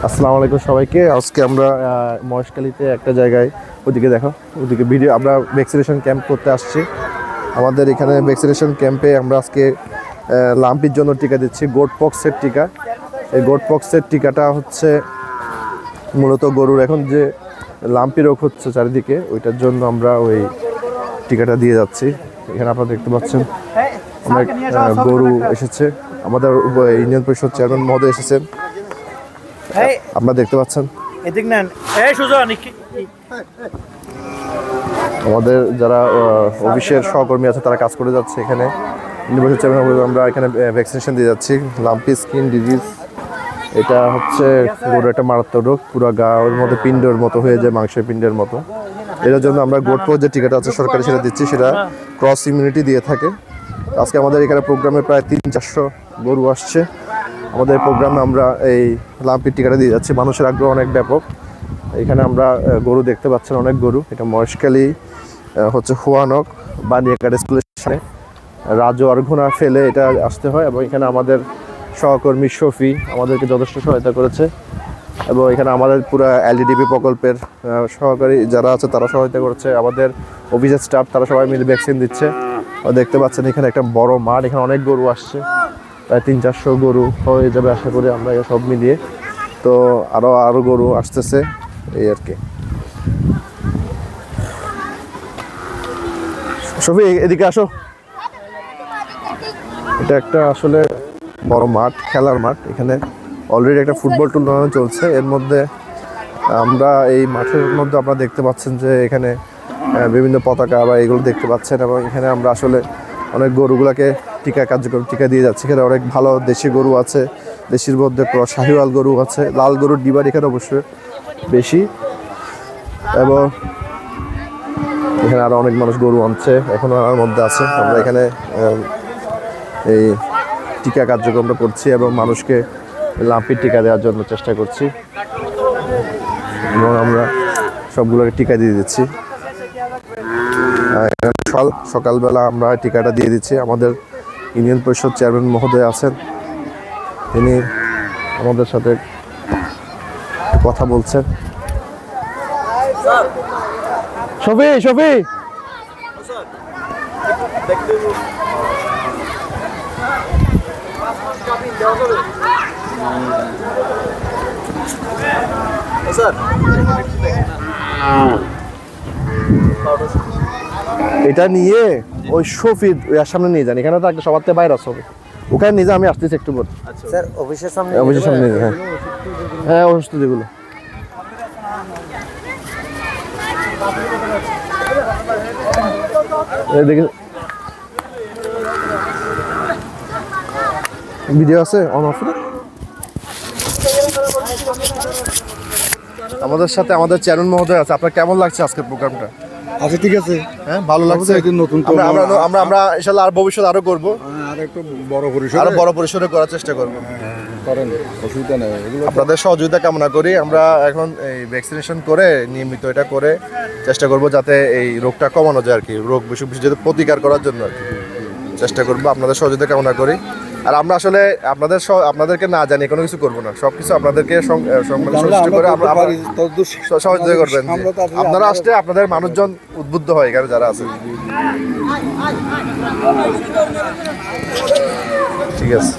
আসসালামু আলাইকুম সবাইকে। আজকে আমরা মহেশখালীতে একটা জায়গায়, ওদিকে দেখো, ওদিকে ভিডিও, আমরা ভ্যাকসিনেশন ক্যাম্প করতে আসছি। আমাদের এখানে ভ্যাকসিনেশন ক্যাম্পে আমরা আজকে লাম্পির জন্য টিকা দিচ্ছি, গোট পক্সের টিকা। এই গোট পক্সের টিকাটা হচ্ছে মূলত গরুর এখন যে লাম্পি রোগ হচ্ছে চারিদিকে, ওইটার জন্য আমরা ওই টিকাটা দিয়ে যাচ্ছি। এখানে আপনারা দেখতে পাচ্ছেন অনেক গরু এসেছে। আমাদের ইউনিয়ন পরিষদ চেয়ারম্যান মহোদয় এসেছেন, আপনারা দেখতে পাচ্ছেন। আমাদের যারা অফিসের সহকর্মী আছে তারা কাজ করে যাচ্ছে এখানে। আমরা এখানে ভ্যাকসিনেশন দিয়ে যাচ্ছি লাম্পি স্কিন ডিজিজ। এটা হচ্ছে গরুর একটা মারাত্মক রোগ, পুরো গায়ের মধ্যে পিণ্ডের মতো হয়ে যায়, মাংসের পিণ্ডের মতো। এটার জন্য আমরা গোট পক্স যে টিকাটা আছে সরকারি, সেটা দিচ্ছি, সেটা ক্রস ইমিউনিটি দিয়ে থাকে। আজকে আমাদের এখানে প্রোগ্রামে প্রায় 300-400 গরু আসছে। আমাদের প্রোগ্রামে আমরা এই লাম্পির টিকাটা দিয়ে যাচ্ছি। মানুষের আগ্রহ অনেক ব্যাপক। এখানে আমরা গরু দেখতে পাচ্ছেন, অনেক গরু। এটা মহেশখালী হচ্ছে হুয়ানক বানিয়াকাট স্কুলের সামনে রাজু আরঘুনা ফেলে এটা আসতে হয়। এবং এখানে আমাদের সহকর্মী শফি আমাদেরকে যথেষ্ট সহায়তা করেছে। এবং এখানে আমাদের পুরো এলডিডিপি প্রকল্পের সহকারী যারা আছে তারা সহায়তা করছে। আমাদের অফিসের স্টাফ তারা সবাই মিলে ভ্যাকসিন দিচ্ছে। দেখতে পাচ্ছেন এখানে একটা বড় মাঠ, এখানে অনেক গরু আসছে, প্রায় 300-400 গরু হয়ে যাবে আশা করি আমরা সব মিলিয়ে। তো আরও গরু আসতেছে, এই আর কি। শফি এদিকে আসো। এটা একটা আসলে বড় মাঠ, খেলার মাঠ। এখানে অলরেডি একটা ফুটবল টুর্নামেন্ট চলছে। এর মধ্যে আমরা এই মাঠের মধ্যে আপনারা দেখতে পাচ্ছেন যে এখানে বিভিন্ন পতাকা বা এগুলো দেখতে পাচ্ছেন। এবং এখানে আমরা আসলে অনেক গরুগুলোকে কার্যক্রম টিকা দিয়ে যাচ্ছি। এখানে অনেক ভালো দেশি গরু আছে, দেশির মধ্যে শাহিওয়াল গরু আছে, লাল গরুর ডিমান্ড এখানে অবশ্যই বেশি। এবং এখানে আরও অনেক মানুষ গরু আনছে, এখনও আনার মধ্যে আছে। আমরা এখানে এই টিকা কার্যক্রমটা করছি এবং মানুষকে লাম্পির টিকা দেওয়ার জন্য চেষ্টা করছি। এবং আমরা সবগুলোকে টিকা দিয়ে দিচ্ছি। সকালবেলা আমরা টিকাটা দিয়ে দিচ্ছি। আমাদের ইউনিয়ন পরিষদ চেয়ারম্যান মহোদয় আছেন, তিনি আমাদের সাথে কথা বলছেন। শফি এটা নিয়ে ওই শফির সামনে নিয়ে যান। এখানে তো একটা সবার থেকে বাইরে হবে, ওখানে নিয়ে যা, আমি আসতেছি একটু পর। স্যার অফিসের সামনে নিয়ে যান। হ্যাঁ অসুস্থ যেগুলো দেখি ভিডিও আছে অন অফ। আমাদের সাথে আমাদের চেয়ারম্যান মহোদয় আছে। আপনার কেমন লাগছে আজকের প্রোগ্রামটা? আচ্ছা ঠিক আছে, হ্যাঁ ভালো লাগছে। নতুন আমরা ইনশাআল্লাহ আর ভবিষ্যতে আরো করবো, আর একটু বড় পরিসরে করার চেষ্টা করবো। করেন, অসুবিধা নেই। আপনাদের সহযোগিতা কামনা করি। আমরা এখন এই ভ্যাকসিনেশন করে নিয়মিত এটা করে চেষ্টা করব যাতে এই রোগটা কমানো যায় আর কি, রোগ বেশি যাতে প্রতিকার করার জন্য আর কি চেষ্টা করবো। আপনাদের সহযোগিতা কামনা করি। আর আমরা আসলে আপনাদেরকে না জানি কোনো কিছু করবো না, সবকিছু আপনাদেরকে করে সহযোগিতা করবেন। আপনারা আসলে আপনাদের মানুষজন উদ্বুদ্ধ হয় এখানে যারা আছে। ঠিক আছে।